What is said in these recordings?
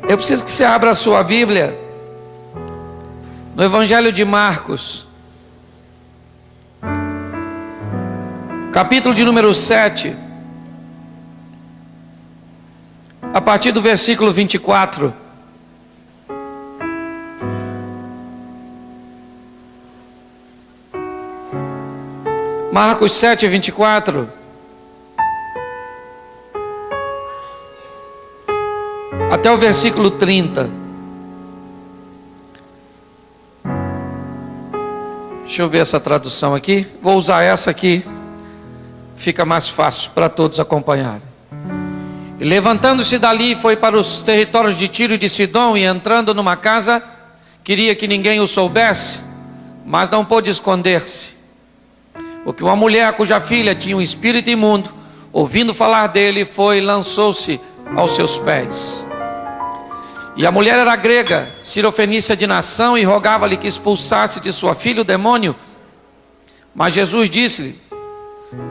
Eu preciso que você abra a sua Bíblia no Evangelho de Marcos, capítulo de número 7, a partir do versículo 24. Marcos 7, 24. Até o versículo 30. Deixa eu ver essa tradução aqui. Vou usar essa aqui. Fica mais fácil para todos acompanharem. E levantando-se dali, foi para os territórios de Tiro e de Sidom, e entrando numa casa, queria que ninguém o soubesse, mas não pôde esconder-se. Porque uma mulher cuja filha tinha um espírito imundo, ouvindo falar dele, foi e lançou-se aos seus pés. E a mulher era grega, cirofenícia de nação, e rogava-lhe que expulsasse de sua filha o demônio. Mas Jesus disse-lhe: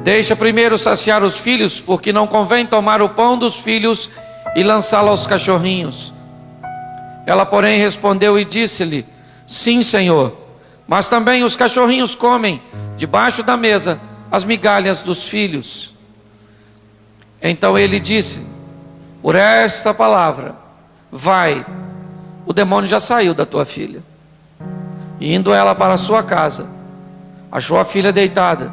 deixa primeiro saciar os filhos, porque não convém tomar o pão dos filhos e lançá-lo aos cachorrinhos. Ela, porém, respondeu e disse-lhe: sim, Senhor, mas também os cachorrinhos comem debaixo da mesa as migalhas dos filhos. Então ele disse: por esta palavra, vai, o demônio já saiu da tua filha. E indo ela para a sua casa, achou a filha deitada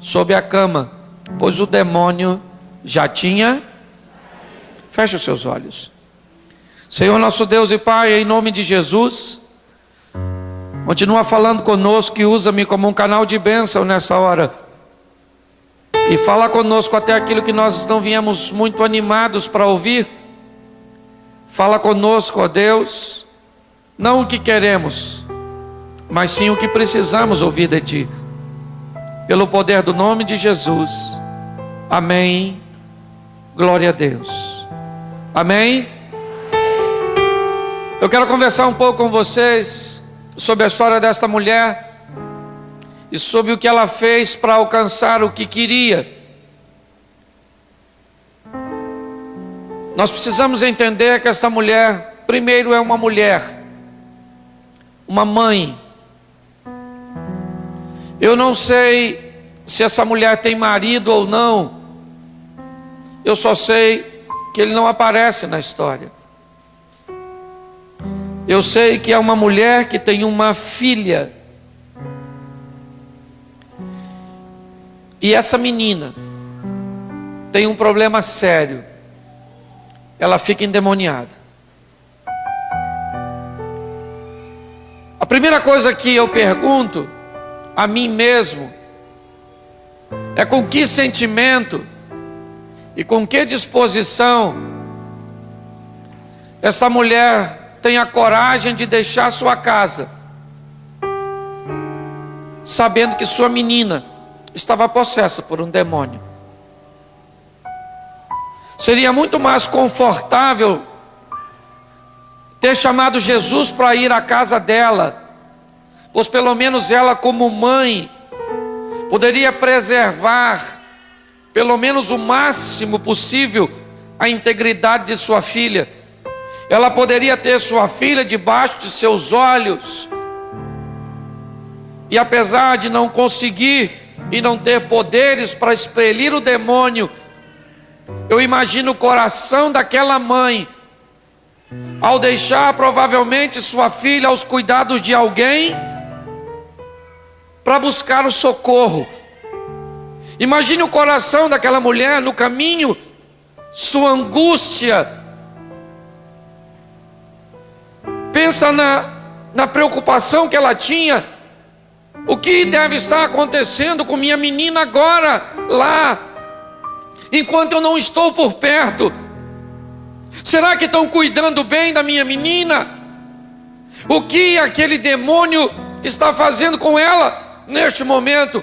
sob a cama, pois o demônio já tinha. Feche os seus olhos. Senhor nosso Deus e Pai, em nome de Jesus, continua falando conosco e usa-me como um canal de bênção nessa hora. E fala conosco até aquilo que nós não viemos muito animados para ouvir. Fala conosco, ó Deus, não o que queremos, mas sim o que precisamos ouvir de Ti. Pelo poder do nome de Jesus. Amém. Glória a Deus. Amém. Eu quero conversar um pouco com vocês sobre a história desta mulher e sobre o que ela fez para alcançar o que queria. Nós precisamos entender que esta mulher, primeiro, é uma mulher, uma mãe. Eu não sei se essa mulher tem marido ou não. Eu só sei que ele não aparece na história. Eu sei que é uma mulher que tem uma filha. E essa menina tem um problema sério. Ela fica endemoniada. A primeira coisa que eu pergunto a mim mesmo é com que sentimento e com que disposição essa mulher tem a coragem de deixar sua casa, sabendo que sua menina estava possessa por um demônio. Seria muito mais confortável ter chamado Jesus para ir à casa dela, pois pelo menos ela, como mãe, poderia preservar pelo menos o máximo possível a integridade de sua filha. Ela poderia ter sua filha debaixo de seus olhos, e apesar de não conseguir e não ter poderes para expelir o demônio, eu imagino o coração daquela mãe ao deixar provavelmente sua filha aos cuidados de alguém para buscar o socorro. Imagine o coração daquela mulher no caminho, sua angústia. Pensa na preocupação que ela tinha. O que deve estar acontecendo com minha menina agora, lá, enquanto eu não estou por perto? Será que estão cuidando bem da minha menina? O que aquele demônio está fazendo com ela neste momento?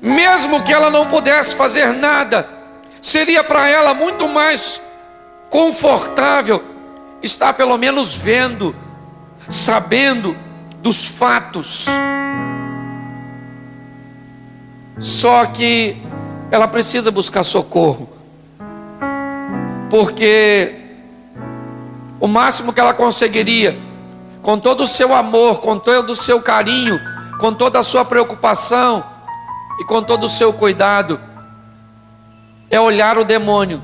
Mesmo que ela não pudesse fazer nada, seria para ela muito mais confortável estar pelo menos vendo, sabendo dos fatos. Só que ela precisa buscar socorro. porque o máximo que ela conseguiria, com todo o seu amor, com todo o seu carinho, com toda a sua preocupação e com todo o seu cuidado, é olhar o demônio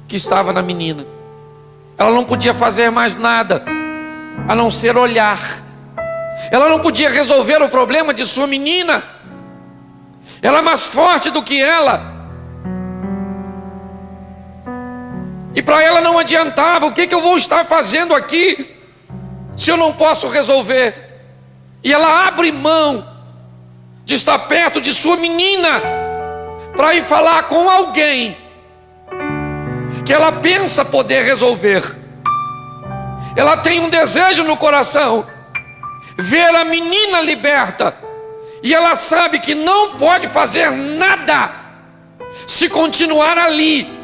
que estava na menina. Ela não podia fazer mais nada a não ser olhar. Ela não podia resolver o problema de sua menina. Ela é mais forte do que ela. E para ela não adiantava. O que eu vou estar fazendo aqui se eu não posso resolver? E ela abre mão de estar perto de sua menina para ir falar com alguém que ela pensa poder resolver. Ela tem um desejo no coração, ver a menina liberta, e ela sabe que não pode fazer nada se continuar ali.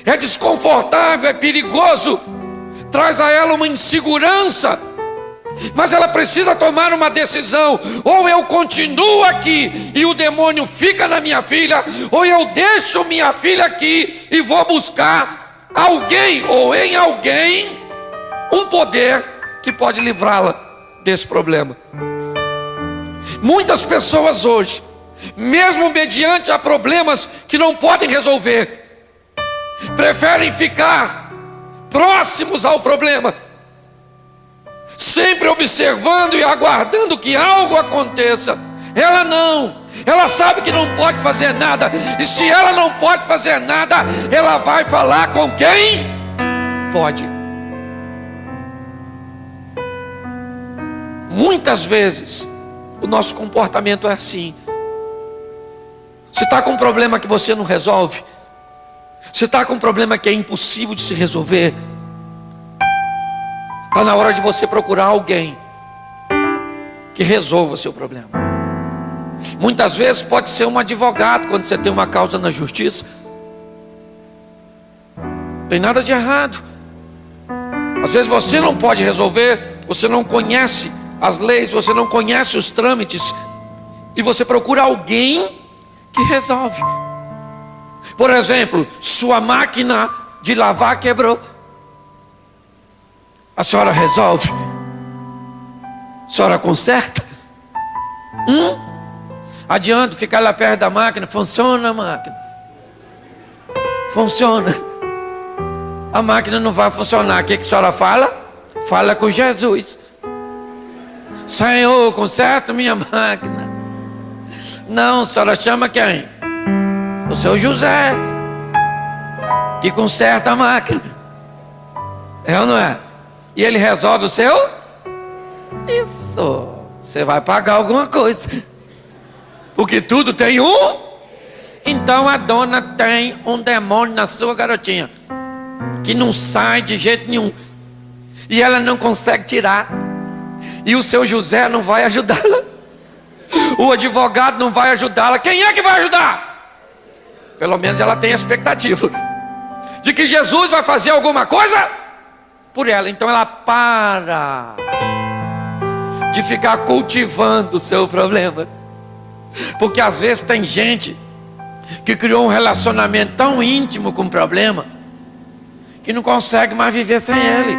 É desconfortável, é perigoso, traz a ela uma insegurança, mas ela precisa tomar uma decisão: ou eu continuo aqui e o demônio fica na minha filha, ou eu deixo minha filha aqui e vou buscar alguém, ou em alguém, um poder que pode livrá-la desse problema. Muitas pessoas hoje, mesmo mediante a problemas que não podem resolver, preferem ficar próximos ao problema, sempre observando e aguardando que algo aconteça. Ela não, ela sabe que não pode fazer nada, e se ela não pode fazer nada, ela vai falar com quem pode. Muitas vezes o nosso comportamento é assim. Se está com um problema que você não resolve, se está com um problema que é impossível de se resolver, está na hora de você procurar alguém que resolva o seu problema. Muitas vezes pode ser um advogado quando você tem uma causa na justiça. Não tem nada de errado. Às vezes você não pode resolver, você não conhece as leis, você não conhece os trâmites, e você procura alguém que resolve. Por exemplo, sua máquina de lavar quebrou. A senhora resolve? A senhora conserta? Adianta ficar lá perto da máquina? Funciona a máquina? Funciona. A máquina não vai funcionar. O que a senhora fala? Fala com Jesus. Senhor, conserta minha máquina. Não, a senhora chama quem? O seu José, que conserta a máquina. É ou não é? E ele resolve o seu? Isso. Você vai pagar alguma coisa, porque tudo tem um. Então a dona tem um demônio na sua garotinha, que não sai de jeito nenhum, e ela não consegue tirar. E o seu José não vai ajudá-la, o advogado não vai ajudá-la. Quem é que vai ajudar? Pelo menos ela tem a expectativa de que Jesus vai fazer alguma coisa por ela. Então ela para de ficar cultivando o seu problema, porque às vezes tem gente que criou um relacionamento tão íntimo com o problema que não consegue mais viver sem ele.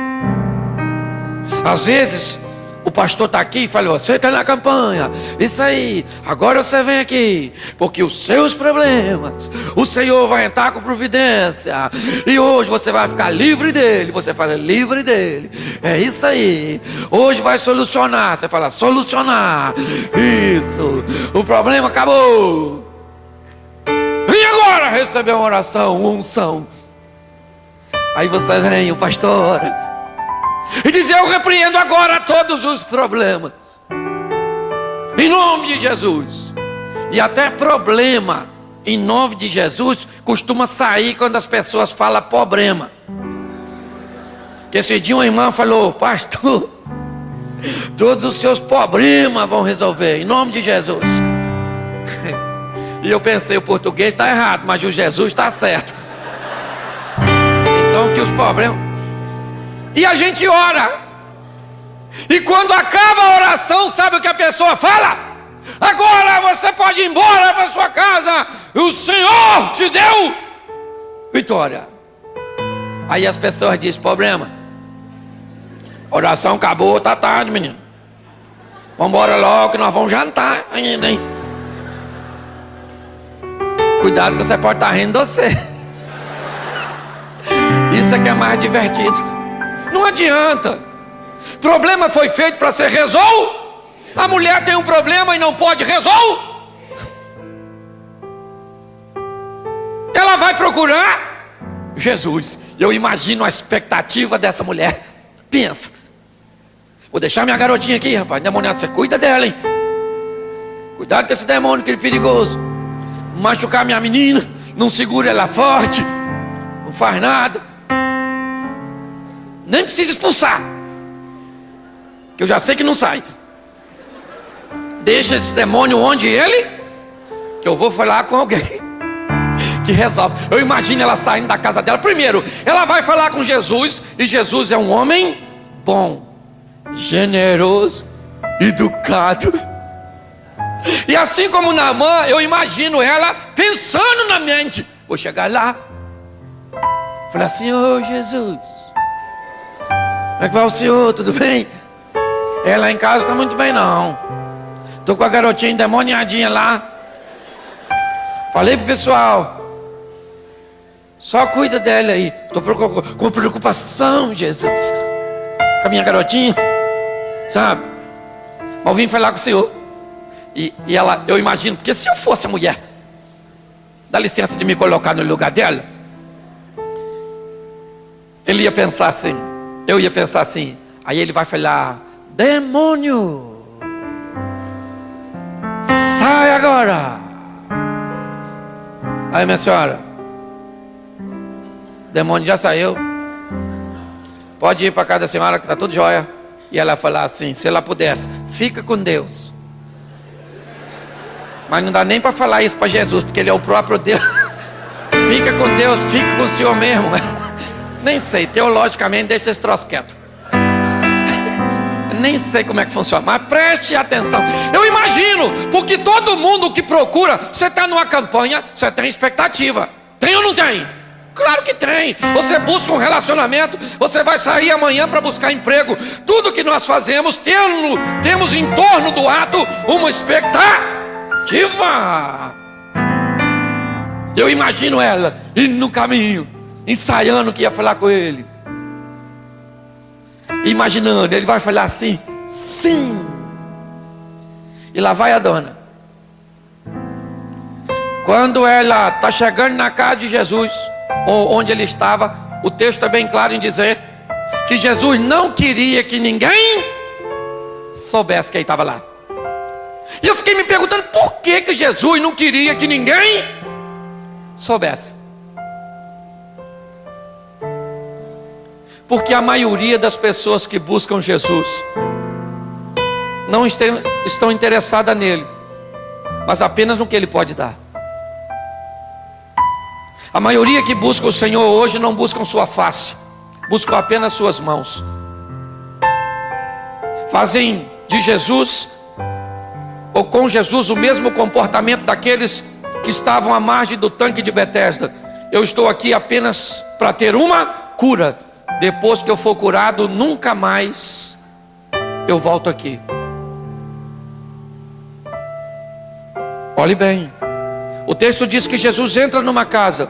Às vezes o pastor está aqui e falou: você está na campanha, isso aí, agora você vem aqui, porque os seus problemas, o Senhor vai entrar com providência, e hoje você vai ficar livre dele. Você fala: livre dele, é isso aí, hoje vai solucionar. Você fala: solucionar, isso, o problema acabou. E agora receber uma oração, uma unção. Aí você vem, o pastor, e diz: eu repreendo agora todos os problemas, em nome de Jesus. E até problema, em nome de Jesus, costuma sair quando as pessoas falam problema. Que esse dia uma irmã falou: pastor, todos os seus problemas vão resolver, em nome de Jesus. E eu pensei: o português está errado, mas o Jesus está certo. Então que os problemas... E a gente ora, e quando acaba a oração, sabe o que a pessoa fala? Agora você pode ir embora para sua casa, o Senhor te deu vitória. Aí as pessoas dizem, problema, oração acabou, tá tarde, menino. Vamos embora logo que nós vamos jantar ainda, hein? Cuidado que você pode estar rindo de você. Isso é que é mais divertido. Não adianta. Problema foi feito para ser resolvido. A mulher tem um problema e não pode resolver. Ela vai procurar Jesus. Eu imagino a expectativa dessa mulher. Pensa, vou deixar minha garotinha aqui, rapaz, demoniado, você cuida dela, hein? Cuidado com esse demônio que é perigoso. Machucar minha menina, não segura ela forte, não faz nada, nem precisa expulsar, que eu já sei que não sai. Deixa esse demônio onde ele, que eu vou falar com alguém que resolve. Eu imagino ela saindo da casa dela. Primeiro, ela vai falar com Jesus, e Jesus é um homem bom, generoso, educado. E assim como Naamã, eu imagino ela pensando na mente, vou chegar lá, falar assim, ô Jesus, como é que vai o senhor, tudo bem? Ela em casa está muito bem não, estou com a garotinha endemoniadinha lá, falei pro pessoal, só cuida dela aí, estou com preocupação, Jesus, com a minha garotinha, sabe, mas eu vim falar com o senhor. E ela, eu imagino, porque se eu fosse a mulher, dá licença de me colocar no lugar dela, ele ia pensar assim, eu ia pensar assim, aí ele vai falar, demônio, sai agora. Aí minha senhora, o demônio já saiu, pode ir para casa da senhora que está tudo jóia. E ela falar assim, se ela pudesse, fica com Deus. Mas não dá nem para falar isso para Jesus, porque ele é o próprio Deus. Fica com Deus, fica com o Senhor mesmo. Nem sei, teologicamente deixa esse troço quieto. Nem sei como é que funciona, mas preste atenção. Eu imagino, porque todo mundo que procura, você está numa campanha, você tem expectativa. Tem ou não tem? Claro que tem. Você busca um relacionamento, você vai sair amanhã para buscar emprego. Tudo que nós fazemos, temos em torno do ato uma expectativa. Eu imagino ela indo no caminho, ensaiando que ia falar com ele, imaginando, ele vai falar assim, sim, e lá vai a dona. Quando ela está chegando na casa de Jesus, ou onde ele estava, o texto é bem claro em dizer que Jesus não queria que ninguém soubesse que ele estava lá. E eu fiquei me perguntando por que Jesus não queria que ninguém soubesse. Porque a maioria das pessoas que buscam Jesus não estão interessadas nele, mas apenas no que ele pode dar. A maioria que busca o Senhor hoje não buscam sua face, buscam apenas suas mãos. Fazem de Jesus, ou com Jesus, o mesmo comportamento daqueles que estavam à margem do tanque de Betesda. Eu estou aqui apenas para ter uma cura. Depois que eu for curado, nunca mais eu volto aqui. Olhe bem, o texto diz que Jesus entra numa casa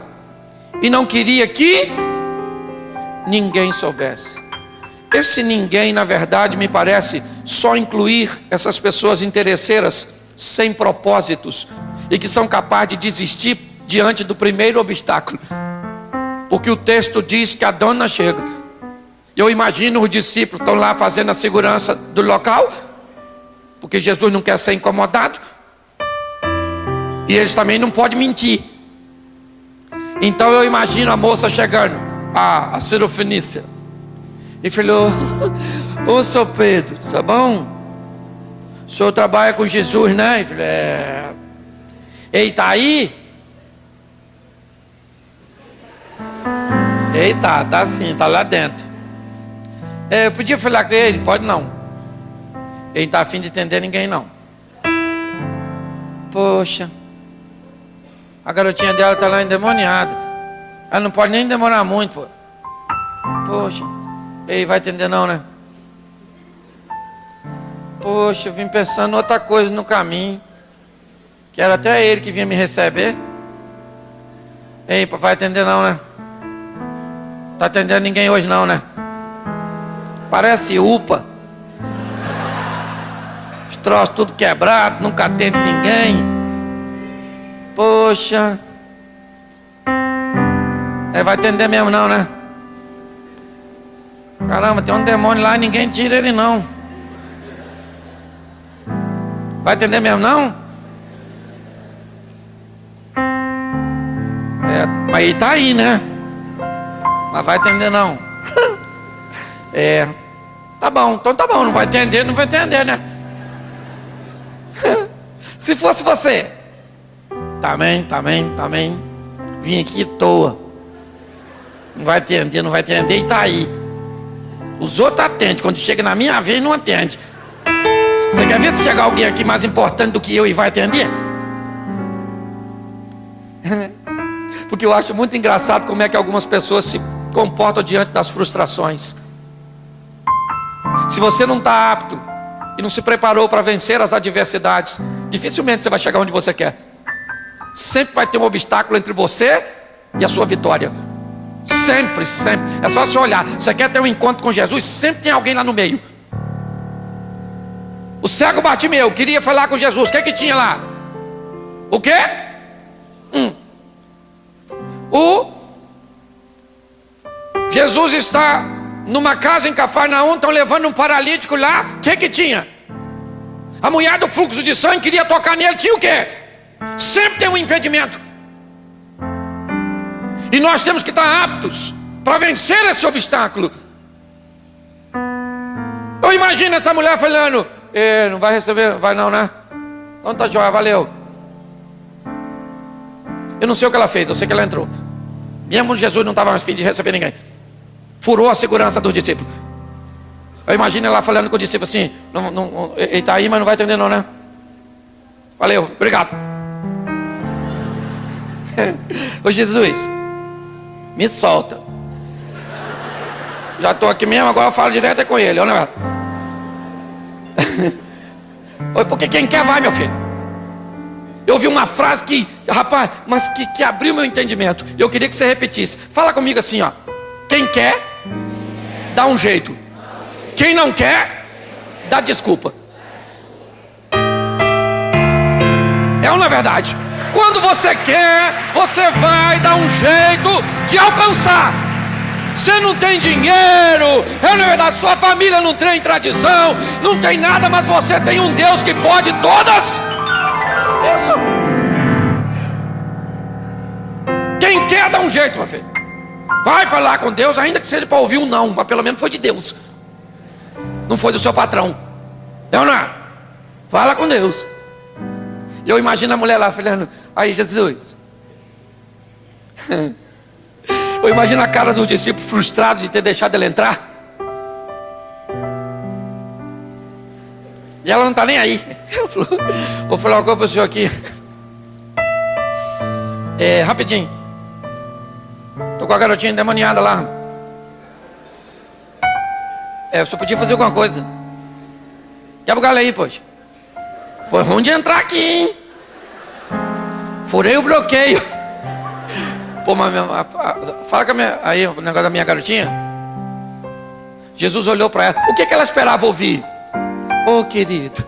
e não queria que ninguém soubesse. Esse ninguém, na verdade, me parece só incluir essas pessoas interesseiras, sem propósitos, e que são capazes de desistir diante do primeiro obstáculo. Porque o texto diz que a dona chega. Eu imagino os discípulos estão lá fazendo a segurança do local, porque Jesus não quer ser incomodado, e eles também não podem mentir. Então eu imagino a moça chegando, a Sirofenícia, e falou, ô seu Pedro, tá bom? O senhor trabalha com Jesus, né? Eu falei, Ele tá aí? Eita, tá sim, tá lá dentro. Eu podia falar com ele? Pode não. Ele não tá afim de entender ninguém não. Poxa, a garotinha dela tá lá endemoniada. Ela não pode nem demorar muito, pô. Poxa, ei, vai entender não, né? Poxa, eu vim pensando em outra coisa no caminho, que era até ele que vinha me receber. Ei, vai atender não, né? Tá atendendo ninguém hoje não, né? Parece UPA. Os troços tudo quebrado, nunca atende ninguém. Poxa. Vai atender mesmo não, né? Caramba, tem um demônio lá e ninguém tira ele não. Vai atender mesmo não? Mas ele tá aí, né? Mas vai atender não. Tá bom, então tá bom, não vai atender, não vai atender, né? Se fosse você, também, vim aqui à toa. Não vai atender e tá aí. Os outros atendem, quando chega na minha vez não atende. Você quer ver se chegar alguém aqui mais importante do que eu e vai atender? Porque eu acho muito engraçado como é que algumas pessoas se comportam diante das frustrações. Se você não está apto e não se preparou para vencer as adversidades, dificilmente você vai chegar onde você quer. Sempre vai ter um obstáculo entre você e a sua vitória. Sempre. É só você olhar. Você quer ter um encontro com Jesus, sempre tem alguém lá no meio. O cego Bartimeu queria falar com Jesus. O que tinha lá? O quê? Jesus está numa casa em Cafarnaum, estão levando um paralítico lá. O que tinha? A mulher do fluxo de sangue queria tocar nele. Tinha o quê? Sempre tem um impedimento. E nós temos que estar aptos para vencer esse obstáculo. Eu imagino essa mulher falando: não vai receber, vai não, né? Então tá joia, valeu. Eu não sei o que ela fez, eu sei que ela entrou. Mesmo Jesus não estava mais fim de receber ninguém. Furou a segurança dos discípulos. Eu imagino ela falando com o discípulo assim: ele está aí, mas não vai atender não, né? Valeu, obrigado. Ô Jesus, me solta. Já estou aqui mesmo, agora eu falo direto com ele, né? Oi, porque quem quer vai, meu filho. Eu ouvi uma frase que, rapaz, mas que abriu meu entendimento. Eu queria que você repetisse. Fala comigo assim, ó: quem quer, dá um jeito. Quem não quer, dá desculpa. É ou não é verdade? Quando você quer, você vai dar um jeito de alcançar. Você não tem dinheiro, é ou não é verdade? Sua família não tem tradição, não tem nada, mas você tem um Deus que pode todas. Isso. Quem quer dá um jeito, meu filho. Vai falar com Deus, ainda que seja para ouvir um não, mas pelo menos foi de Deus. Não foi do seu patrão. É ou não é? Fala com Deus. Eu imagino a mulher lá falando: aí Jesus. Eu imagino a cara dos discípulos frustrados de ter deixado ele entrar. E ela não está nem aí. Ela falou: vou falar uma coisa para o senhor aqui. Rapidinho. Estou com a garotinha endemoniada lá. Eu só podia fazer alguma coisa. Quebra o galho aí, poxa. Foi ruim de entrar aqui, hein? Furei o bloqueio. Pô, mas fala com a minha, aí o negócio da minha garotinha. Jesus olhou para ela. O que ela esperava ouvir? Ô querido,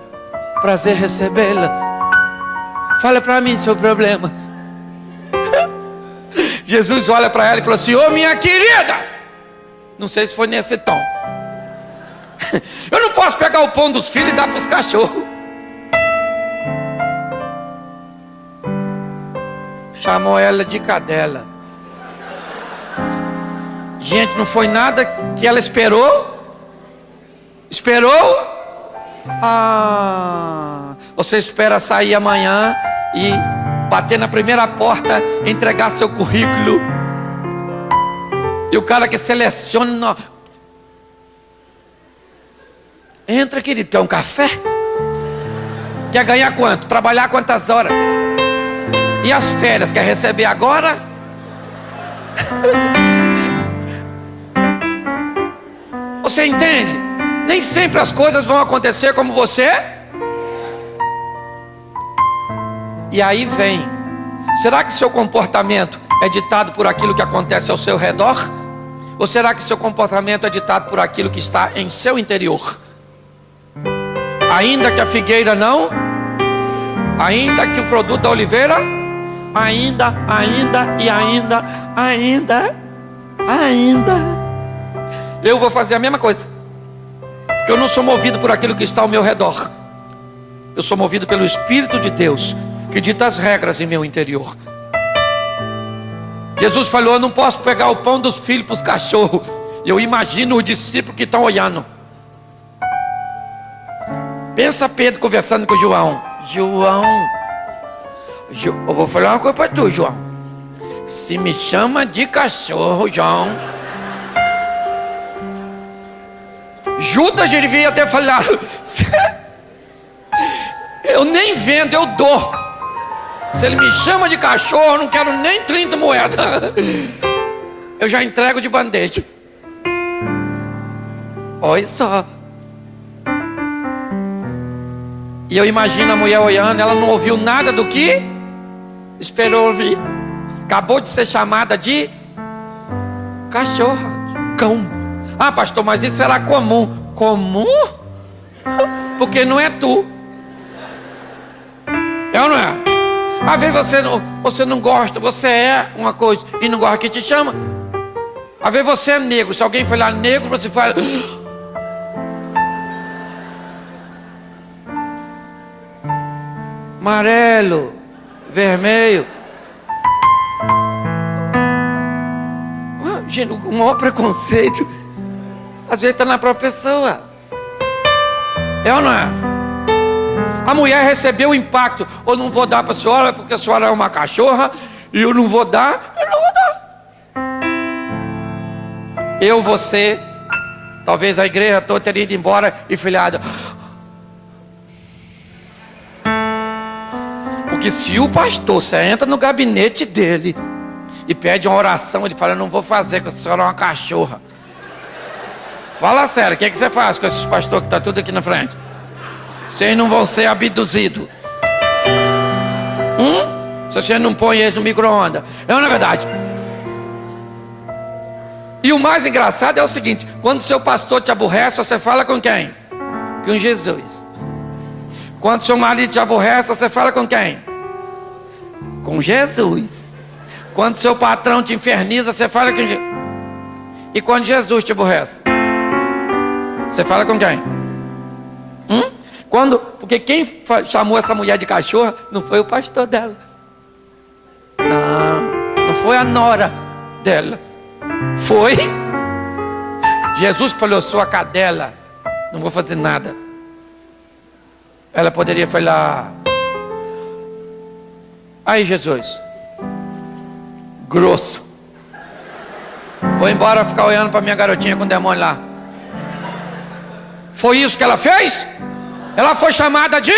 prazer recebê-la. Fala para mim seu problema. Jesus olha para ela e falou assim: ô minha querida. Não sei se foi nesse tom. Eu não posso pegar o pão dos filhos e dar para os cachorros. Chamou ela de cadela. Gente, não foi nada que ela esperou. Esperou? Você espera sair amanhã e bater na primeira porta, entregar seu currículo, e o cara que seleciona: entra, querido, quer um café? Quer ganhar quanto? Trabalhar quantas horas? E as férias, quer receber agora? Você entende? Nem sempre as coisas vão acontecer como você. E aí vem, será que seu comportamento é ditado por aquilo que acontece ao seu redor? Ou será que seu comportamento é ditado por aquilo que está em seu interior? Ainda que a figueira não, ainda que o produto da oliveira, ainda. Eu vou fazer a mesma coisa. Porque eu não sou movido por aquilo que está ao meu redor. Eu sou movido pelo Espírito de Deus, que dita as regras em meu interior. Jesus falou: eu não posso pegar o pão dos filhos para os cachorros. Eu imagino os discípulos que estão olhando. Pensa Pedro conversando com João. Eu vou falar uma coisa para tu, João. Se me chama de cachorro, João. Judas devia ter falado: eu nem vendo, eu dou. Se ele me chama de cachorro, eu não quero nem 30 moedas. Eu já entrego de bandeja. Olha só. E eu imagino a mulher olhando, ela não ouviu nada do que esperou ouvir. Acabou de ser chamada de cachorra, cão. Ah, pastor, mas isso era comum. Comum? Porque não é tu. É ou não é? Às vezes você não gosta, você é uma coisa e não gosta que te chama. Às vezes você é negro, se alguém falar negro, você fala... amarelo, vermelho. Gente, o maior preconceito às vezes está na própria pessoa. É ou não é? A mulher recebeu o impacto. Eu não vou dar para a senhora porque a senhora é uma cachorra. E eu não vou dar. Você, talvez a igreja toda teria ido embora e filhada. Porque se o pastor, você entra no gabinete dele e pede uma oração, ele fala: eu não vou fazer, porque a senhora é uma cachorra. Fala sério, o que você faz com esses pastores que estão tudo aqui na frente? Vocês não vão ser abduzidos. Se você não põe eles no micro-ondas. Não é verdade? E o mais engraçado é o seguinte: quando seu pastor te aborrece, você fala com quem? Com Jesus. Quando seu marido te aborrece, você fala com quem? Com Jesus. Quando seu patrão te inferniza, você fala com quem? E quando Jesus te aborrece, você fala com quem? Porque quem chamou essa mulher de cachorra não foi o pastor dela. Não foi a nora dela. Foi Jesus que falou: eu sou a cadela, não vou fazer nada. Ela poderia falar: aí Jesus, grosso, vou embora ficar olhando para minha garotinha com o demônio lá. Foi isso que ela fez? Ela foi chamada de...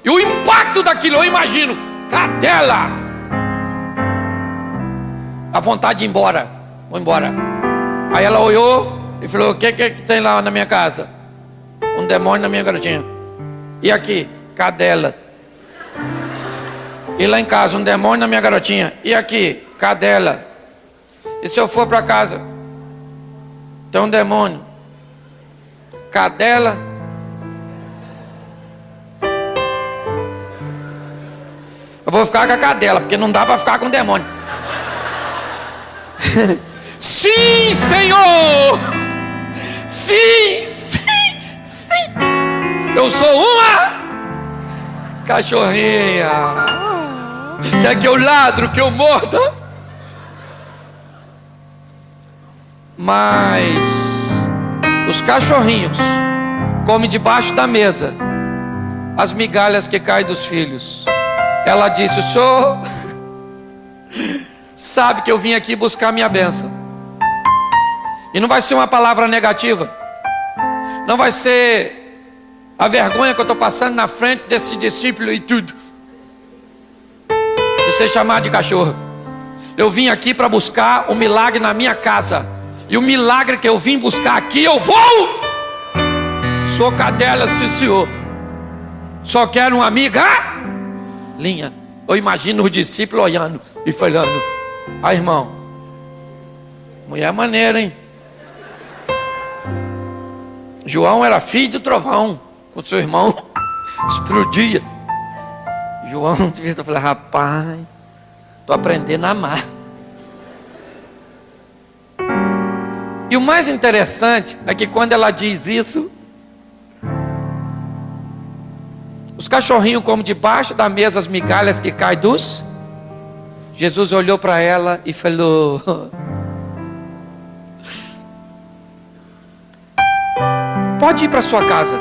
E o impacto daquilo, eu imagino: cadela. A vontade de ir embora. Vou embora. Aí ela olhou e falou: o que tem lá na minha casa? Um demônio na minha garotinha. E aqui? Cadela. E lá em casa, um demônio na minha garotinha. E aqui? Cadela. E se eu for para casa, tem um demônio. Cadela. Eu vou ficar com a cadela, porque não dá para ficar com o demônio. Sim, Senhor. Sim. Eu sou uma cachorrinha. Quer que eu ladro, que eu morda? Mas os cachorrinhos comem debaixo da mesa as migalhas que caem dos filhos. Ela disse: o senhor sabe que eu vim aqui buscar minha bênção. E não vai ser uma palavra negativa. Não vai ser a vergonha que eu estou passando na frente desse discípulo e tudo, de ser chamado de cachorro. Eu vim aqui para buscar um milagre na minha casa. E o milagre que eu vim buscar aqui, eu vou. Sou cadela, sim senhor. Só quero uma amiga. Linha. Eu imagino os discípulos olhando e falando: ah, irmão, mulher maneira, hein? João era filho do trovão. Com seu irmão explodia. João devia estar falando: rapaz, estou aprendendo a amar. E o mais interessante é que quando ela diz isso, os cachorrinhos comem debaixo da mesa as migalhas que caem dos. Jesus olhou para ela e falou: pode ir para sua casa,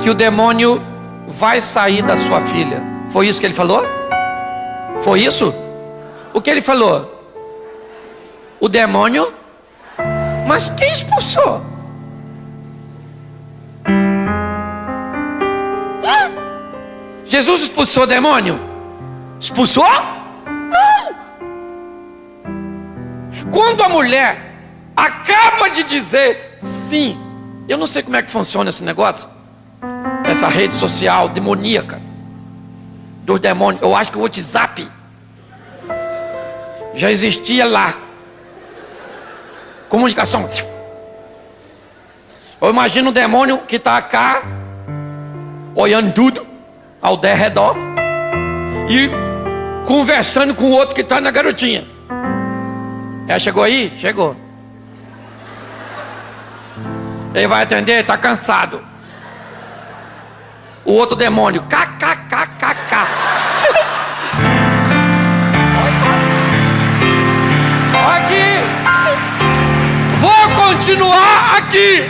que o demônio vai sair da sua filha. Foi isso que ele falou? Foi isso? O que ele falou? O demônio? Mas quem expulsou? Jesus expulsou o demônio? Expulsou? Não. Quando a mulher acaba de dizer sim, eu não sei como é que funciona esse negócio, essa rede social demoníaca dos demônios. Eu acho que o WhatsApp já existia lá. Comunicação. Eu imagino o demônio que está cá, olhando tudo ao derredor e conversando com o outro que está na garotinha. Ela chegou aí? Chegou. Ele vai atender? Está cansado. O outro demônio, kkkk. Aqui. Vou continuar aqui.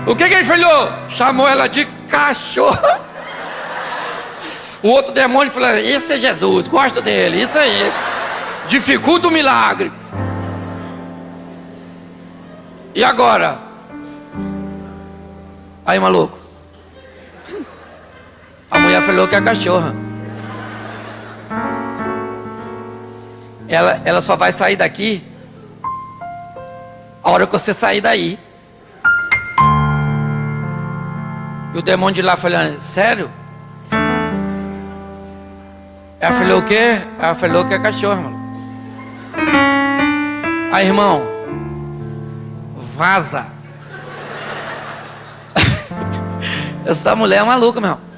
O que ele falou? Chamou ela de cachorro. O outro demônio falou: esse é Jesus, gosto dele, isso aí. Dificulta o milagre. E agora? Aí, maluco, a mulher falou que é a cachorra. Ela só vai sair daqui a hora que você sair daí. E o demônio de lá falando: sério? Ela falou o quê? Ela falou que é cachorra, mano. Aí, irmão, vaza. Essa mulher é maluca, meu irmão.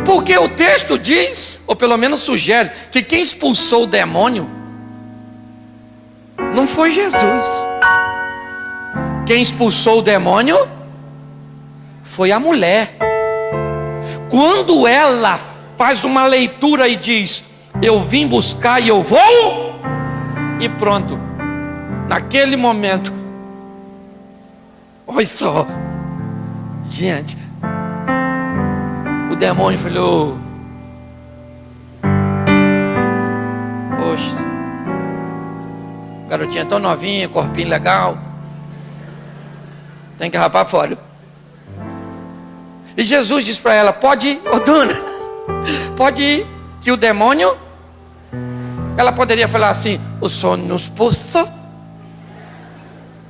Porque o texto diz, ou pelo menos sugere, que quem expulsou o demônio não foi Jesus. Quem expulsou o demônio foi a mulher. Quando ela faz uma leitura e diz: eu vim buscar e eu vou, e pronto. Naquele momento, olha só, gente, o demônio falou: poxa, garotinha tão novinha, corpinho legal, tem que rapar fora. E Jesus diz para ela: pode ir, ô dona, pode ir, que o demônio. Ela poderia falar assim: o senhor nos expulsou.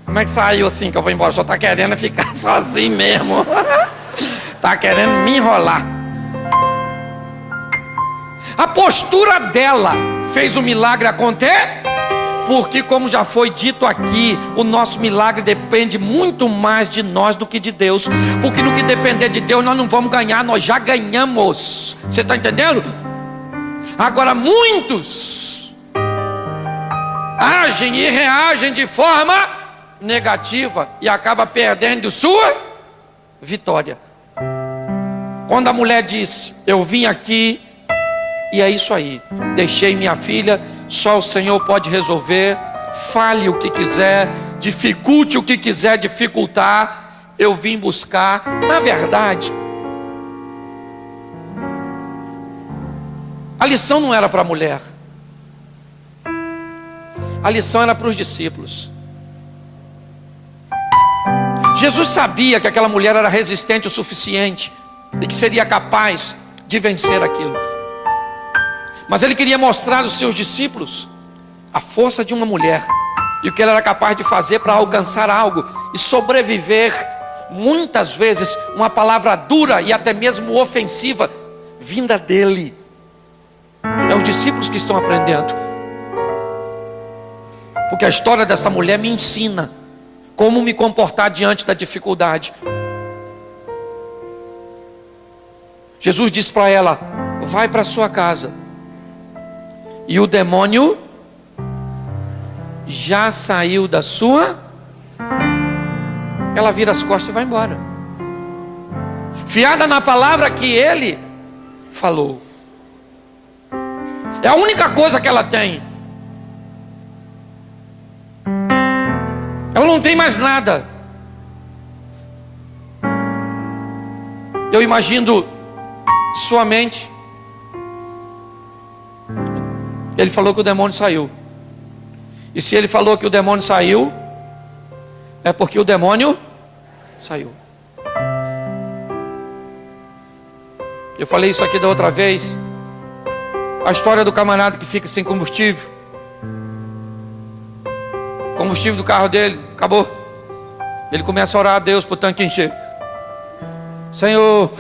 Como é que saiu assim que eu vou embora? Só está querendo ficar sozinho mesmo. Está querendo me enrolar. A postura dela fez o milagre acontecer. Porque, como já foi dito aqui, o nosso milagre depende muito mais de nós do que de Deus. Porque no que depender de Deus nós não vamos ganhar, nós já ganhamos. Você está entendendo? Agora muitos agem e reagem de forma negativa e acaba perdendo sua vitória. Quando a mulher disse: eu vim aqui e é isso aí, deixei minha filha, só o Senhor pode resolver, fale o que quiser, dificulte o que quiser dificultar, eu vim buscar. Na verdade, a lição não era para a mulher, a lição era para os discípulos. Jesus sabia que aquela mulher era resistente o suficiente e que seria capaz de vencer aquilo. Mas ele queria mostrar aos seus discípulos a força de uma mulher e o que ela era capaz de fazer para alcançar algo e sobreviver. Muitas vezes uma palavra dura e até mesmo ofensiva vinda dele. É os discípulos que estão aprendendo, porque a história dessa mulher me ensina como me comportar diante da dificuldade. Jesus disse para ela: vai para sua casa, e o demônio já saiu da sua. Ela vira as costas e vai embora, fiada na palavra que ele falou. É a única coisa que ela tem. Ela não tem mais nada. Eu imagino sua mente. Ele falou que o demônio saiu. E se ele falou que o demônio saiu, é porque o demônio saiu. Eu falei isso aqui da outra vez. A história do camarada que fica sem combustível. O combustível do carro dele acabou. Ele começa a orar a Deus para o tanque encher. Senhor,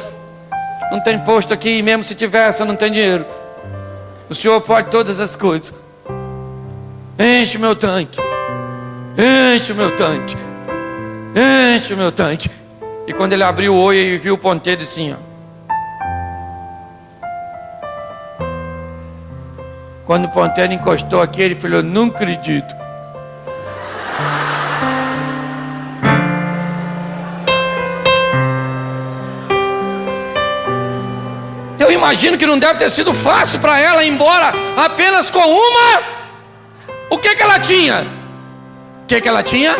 não tem posto aqui, mesmo se tivesse eu não tenho dinheiro. O Senhor pode todas as coisas. Enche o meu tanque. Enche o meu tanque. Enche o meu tanque. E quando ele abriu o olho e viu o ponteiro assim, ó. Quando o ponteiro encostou aqui, ele falou: não acredito. Eu imagino que não deve ter sido fácil para ela ir embora apenas com uma. O que ela tinha? O que ela tinha?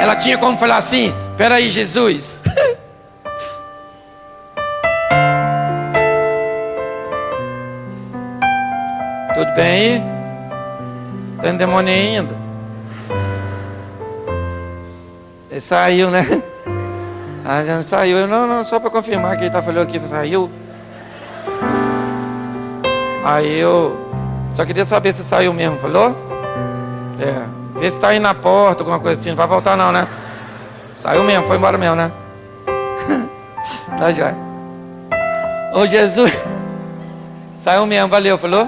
Ela tinha como falar assim: espera aí, Jesus. Tudo bem aí? Tem demônio ainda? Ele saiu, né? Ah, já não saiu. Eu, não, só para confirmar que ele falando aqui, saiu. Aí eu só queria saber se saiu mesmo, falou? Vê se está aí na porta, alguma coisa assim. Não vai voltar não, né? Saiu mesmo, foi embora mesmo, né? Tá jóia. Ô Jesus, saiu mesmo, valeu, falou?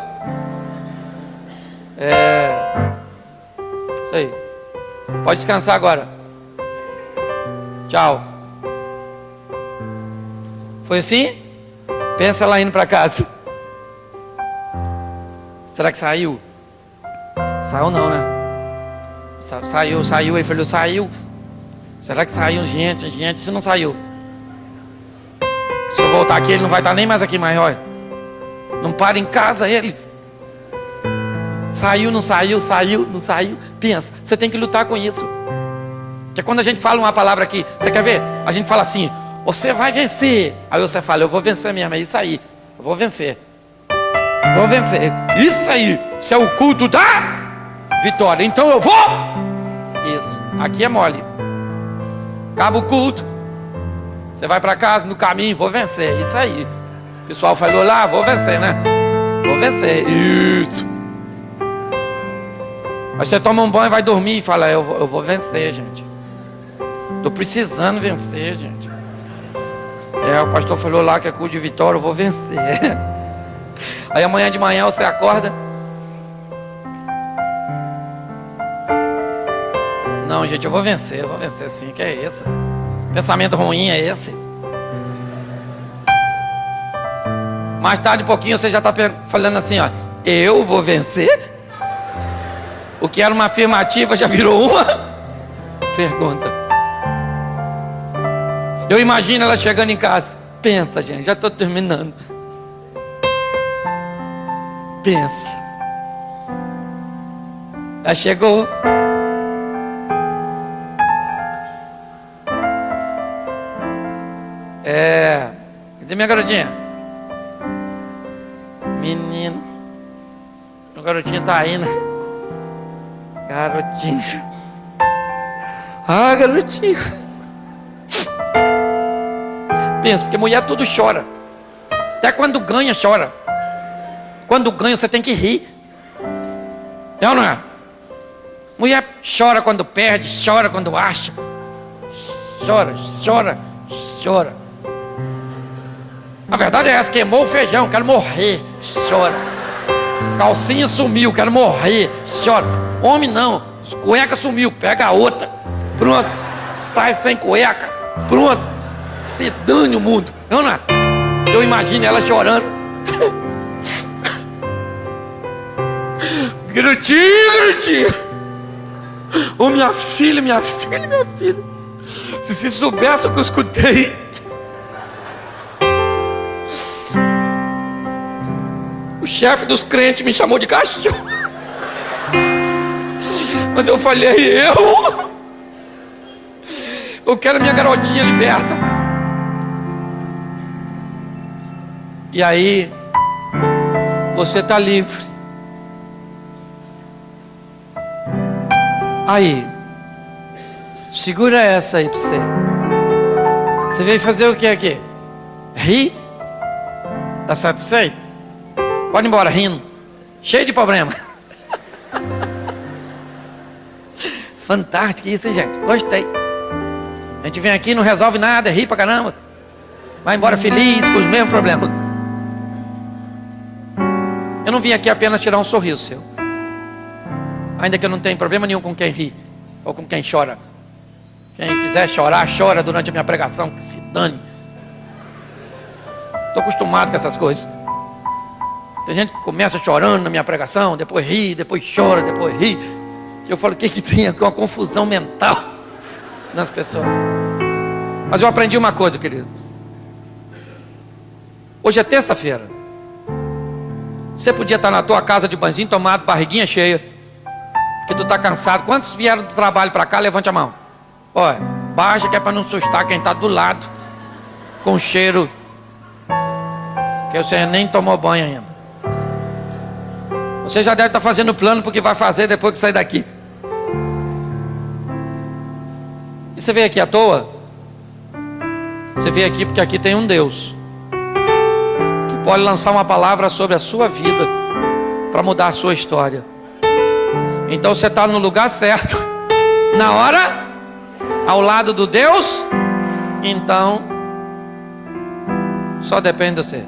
Isso aí. Pode descansar agora. Tchau. Foi assim? Pensa lá indo para casa. Será que saiu? Saiu não, né? Saiu. Ele falou: saiu. Será que saiu? Gente, se não saiu, se eu voltar aqui, ele não vai estar nem mais aqui mais, olha. Não para em casa ele. Saiu, não saiu. Pensa, você tem que lutar com isso. Porque quando a gente fala uma palavra aqui, você quer ver? A gente fala assim: você vai vencer. Aí você fala: eu vou vencer mesmo, é isso aí. Eu vou vencer. Isso aí. Isso é o culto da vitória. Então eu vou. Isso. Aqui é mole. Acaba o culto. Você vai para casa, no caminho, vou vencer. Isso aí. O pessoal falou lá: vou vencer, né? Vou vencer. Isso. Aí você toma um banho e vai dormir e fala: eu vou vencer, gente. Estou precisando vencer, gente. O pastor falou lá que é culto de vitória, eu vou vencer. Aí amanhã de manhã você acorda: não, gente, eu vou vencer sim. Que é isso? Pensamento ruim é esse? Mais tarde um pouquinho você já está falando assim, ó: eu vou vencer? O que era uma afirmativa já virou uma pergunta. Eu imagino ela chegando em casa. Pensa, gente, já estou terminando. Pensa. Ela chegou. Cadê minha garotinha? Menino. Meu garotinho tá aí, né? Garotinho. Ah, garotinho. Pensa, porque mulher tudo chora. Até quando ganha, chora. Quando ganha, você tem que rir. É ou não é? Mulher chora quando perde, chora quando acha. Chora, chora, chora. A verdade é essa, queimou o feijão, quero morrer, chora. Calcinha sumiu, quero morrer, chora. Homem não, cueca sumiu, pega a outra. Pronto, sai sem cueca, pronto. Se dane o mundo. Eu não, eu imagino ela chorando. Gritinho, gritinho. Ô minha filha, minha filha, minha filha. Se soubesse o que eu escutei. O chefe dos crentes me chamou de cachorro. Mas eu falei, eu quero minha garotinha liberta. E aí, você está livre. Aí, segura essa aí para você. Você veio fazer o que aqui? Rir? Está satisfeito? Pode ir embora rindo. Cheio de problema. Fantástico isso, hein, gente? Gostei. A gente vem aqui, não resolve nada, ri pra caramba. Vai embora feliz, com os mesmos problemas. Eu não vim aqui apenas tirar um sorriso seu. Ainda que eu não tenha problema nenhum com quem ri ou com quem chora. Quem quiser chorar, chora durante a minha pregação, que se dane. Estou acostumado com essas coisas. Tem gente que começa chorando na minha pregação, depois ri, depois chora, depois ri. Eu falo, o que tem aqui? Uma confusão mental nas pessoas. Mas eu aprendi uma coisa, queridos. Hoje é terça-feira. Você podia estar na tua casa de banzinho, tomado, barriguinha cheia, que tu está cansado. Quantos vieram do trabalho para cá? Levante a mão. Olha, baixa que é para não assustar quem está do lado, com cheiro, que você nem tomou banho ainda. Você já deve estar fazendo plano porque vai fazer depois que sair daqui. E você veio aqui à toa? Você veio aqui porque aqui tem um Deus que pode lançar uma palavra sobre a sua vida para mudar a sua história. Então você está no lugar certo, na hora, ao lado do Deus. Então só depende de você.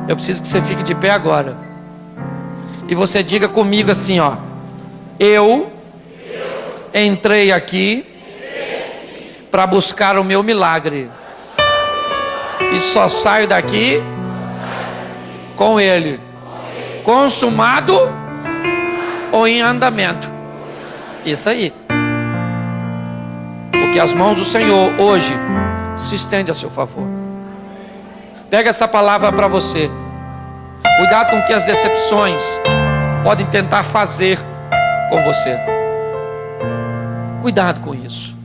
Eu preciso que você fique de pé agora e você diga comigo assim, ó: eu entrei aqui para buscar o meu milagre e só saio daqui com ele, consumado ou em andamento. Isso aí. Porque as mãos do Senhor hoje se estendem a seu favor. Pega essa palavra para você. Cuidado com o que as decepções podem tentar fazer com você. Cuidado com isso.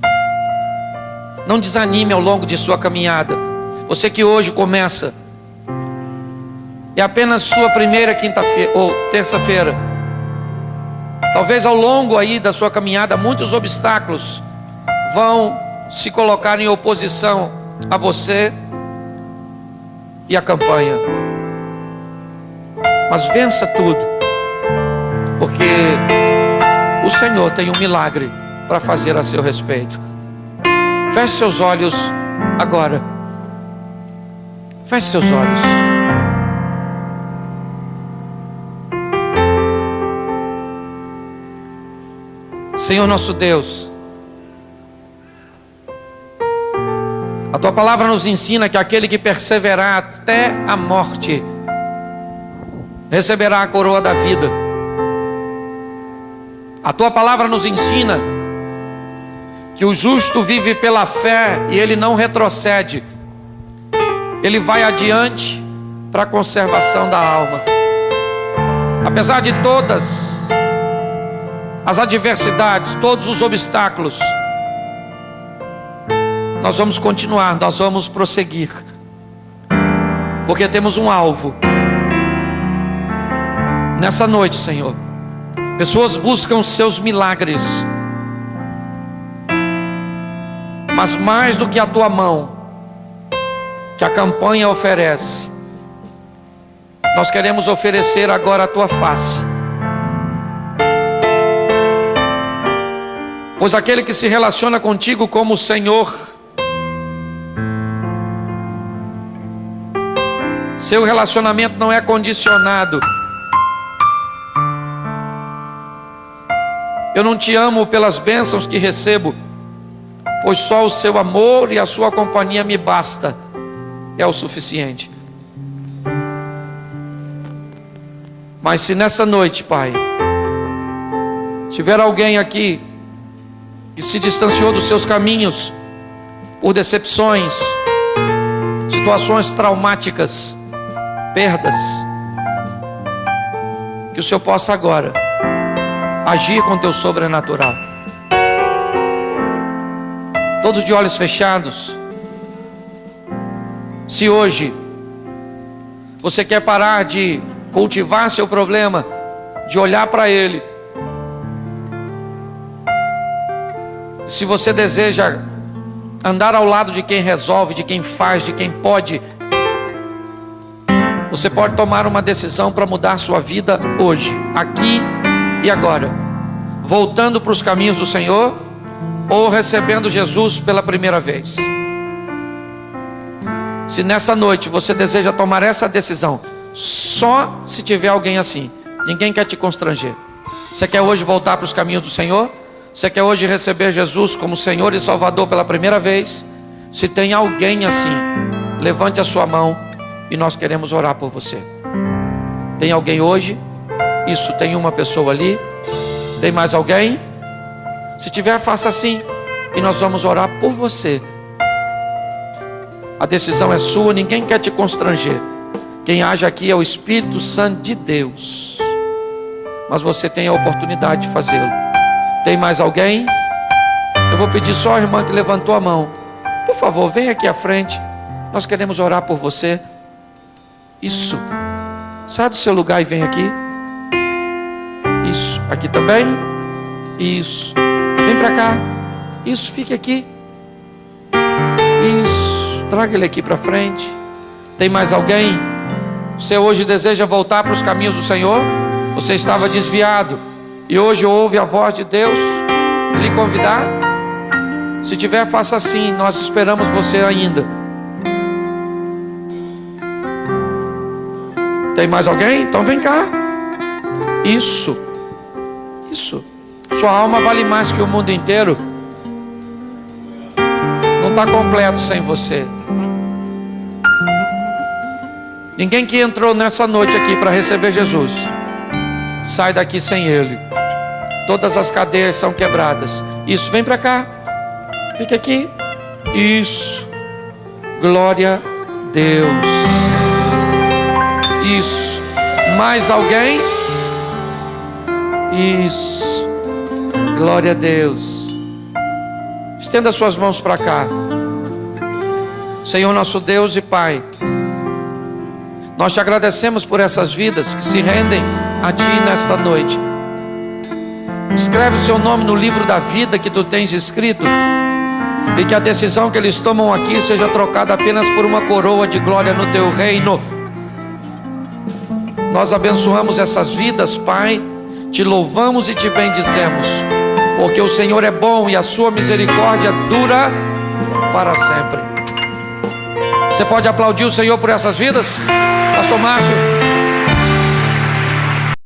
Não desanime ao longo de sua caminhada. Você que hoje começa, é apenas sua primeira quinta-feira ou terça-feira. Talvez ao longo aí da sua caminhada muitos obstáculos vão se colocar em oposição a você e a campanha. Mas vença tudo, porque o Senhor tem um milagre para fazer a seu respeito. Feche seus olhos agora. Feche seus olhos. Senhor nosso Deus, a tua palavra nos ensina que aquele que perseverar até a morte receberá a coroa da vida. A tua palavra nos ensina que o justo vive pela fé e ele não retrocede. Ele vai adiante para a conservação da alma. Apesar de todas as adversidades, todos os obstáculos, nós vamos continuar, nós vamos prosseguir, porque temos um alvo. Nessa noite, Senhor, pessoas buscam seus milagres, mas mais do que a tua mão, que a campanha oferece, nós queremos oferecer agora a tua face. Pois aquele que se relaciona contigo como Senhor, seu relacionamento não é condicionado. Eu não te amo pelas bênçãos que recebo, pois só o seu amor e a sua companhia me basta, é o suficiente. Mas se nessa noite, Pai, tiver alguém aqui que se distanciou dos seus caminhos por decepções, situações traumáticas, perdas, que o Senhor possa agora agir com teu sobrenatural. Todos de olhos fechados. Se hoje você quer parar de cultivar seu problema, de olhar para ele, se você deseja andar ao lado de quem resolve, de quem faz, de quem pode, você pode tomar uma decisão para mudar sua vida hoje, aqui e agora, voltando para os caminhos do Senhor, ou recebendo Jesus pela primeira vez. Se nessa noite você deseja tomar essa decisão, só se tiver alguém assim, ninguém quer te constranger. Você quer hoje voltar para os caminhos do Senhor? Você quer hoje receber Jesus como Senhor e Salvador pela primeira vez? Se tem alguém assim, levante a sua mão e nós queremos orar por você. Tem alguém hoje? Isso, tem uma pessoa ali. Tem mais alguém? Se tiver, faça assim e nós vamos orar por você. A decisão é sua, ninguém quer te constranger. Quem age aqui é o Espírito Santo de Deus, mas você tem a oportunidade de fazê-lo. Tem mais alguém? Eu vou pedir só a irmã que levantou a mão, por favor, vem aqui à frente. Nós queremos orar por você. Isso, sai do seu lugar e vem aqui. Isso, aqui também. Isso, vem para cá. Isso, fique aqui. Isso, traga ele aqui para frente. Tem mais alguém? Você hoje deseja voltar para os caminhos do Senhor? Você estava desviado e hoje ouve a voz de Deus lhe convidar? Se tiver, faça assim, nós esperamos você ainda. Tem mais alguém? Então vem cá. Isso, isso. Sua alma vale mais que o mundo inteiro. Não está completo sem você. Ninguém que entrou nessa noite aqui para receber Jesus sai daqui sem Ele. Todas as cadeias são quebradas. Isso, vem para cá. Fica aqui. Isso. Glória a Deus. Isso. Mais alguém? Isso. Glória a Deus. Estenda suas mãos para cá. Senhor nosso Deus e Pai, nós te agradecemos por essas vidas que se rendem a Ti nesta noite. Escreve o seu nome no livro da vida que Tu tens escrito, e que a decisão que eles tomam aqui seja trocada apenas por uma coroa de glória no Teu reino. Nós abençoamos essas vidas, Pai, Te louvamos e Te bendizemos, porque o Senhor é bom e a Sua misericórdia dura para sempre. Você pode aplaudir o Senhor por essas vidas? Pastor Márcio.